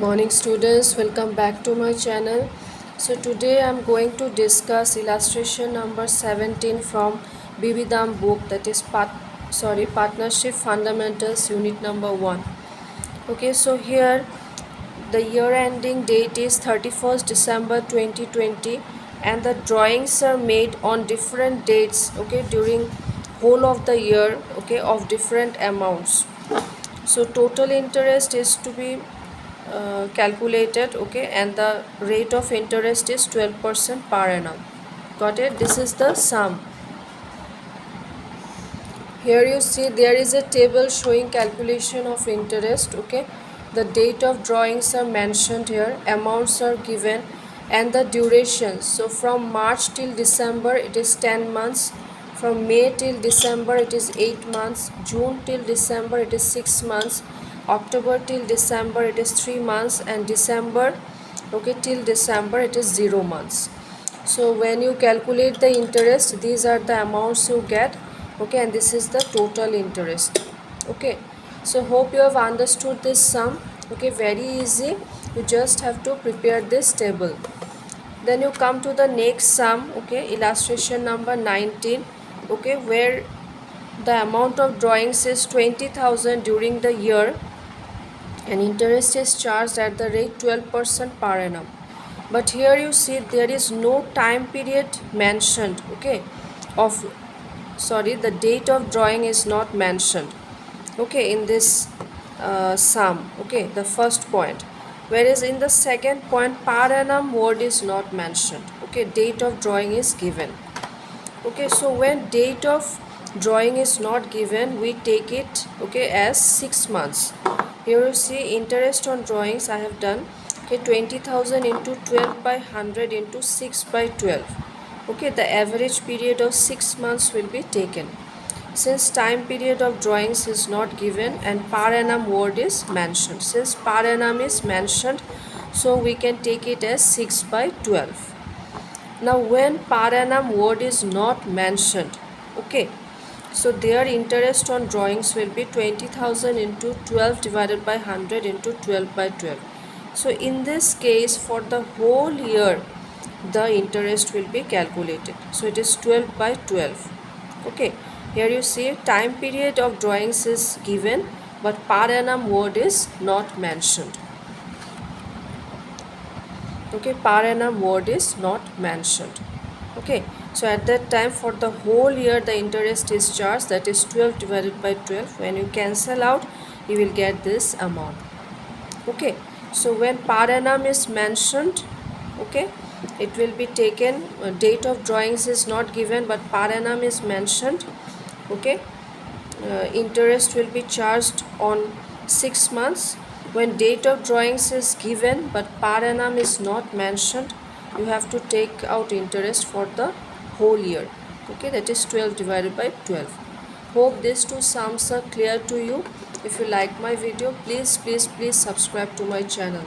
Morning students, welcome back to my channel. So today I am going to discuss illustration number 17 from B.B.Dam book, that is Partnership Fundamentals unit number 1. Okay, so here the year ending date is 31st December 2020 and the drawings are made on different dates, okay, during whole of the year, okay, of different amounts. So total interest is to be calculated, okay, and the rate of interest is 12% per annum. Got it? This is the sum. Here you see there is a table showing calculation of interest, okay. The date of drawings are mentioned here, amounts are given, and the duration. So from March till December it is 10 months, from May till December it is 8 months, June till December it is 6 months, October till December it is 3 months, and December, okay, till December it is 0 months. So when you calculate the interest, these are the amounts you get, okay, and this is the total interest. Okay, so hope you have understood this sum. Okay, very easy. You just have to prepare this table. Then you come to the next sum, okay, illustration number 19, okay, where the amount of drawings is 20,000 during the year and interest is charged at the rate 12% per annum. But here you see there is no time period mentioned, okay, of the date of drawing is not mentioned, okay, in this sum, okay, the first point. Whereas in the second point, per annum word is not mentioned, okay, date of drawing is given. Okay, so when date of drawing is not given, we take it, okay, as 6 months. Here you see interest on drawings I have done, okay, 20,000 into 12 by 100 into 6 by 12. Okay, the average period of 6 months will be taken. Since time period of drawings is not given and per annum word is mentioned, since per annum is mentioned, so we can take it as 6 by 12. Now when per annum word is not mentioned, okay, so their interest on drawings will be 20,000 into 12 divided by 100 into 12 by 12. So in this case, for the whole year, the interest will be calculated. So it is 12 by 12. Okay, here you see time period of drawings is given, but per annum word is not mentioned. Okay, per annum word is not mentioned. Okay, so at that time for the whole year the interest is charged, that is 12 divided by 12. When you cancel out, you will get this amount. Okay, so when per annum is mentioned, okay, it will be taken, date of drawings is not given but per annum is mentioned, okay, interest will be charged on 6 months. When date of drawings is given but per annum is not mentioned, you have to take out interest for the whole year, okay, that is 12 divided by 12. Hope these two sums are clear to you. If you like my video, please subscribe to my channel.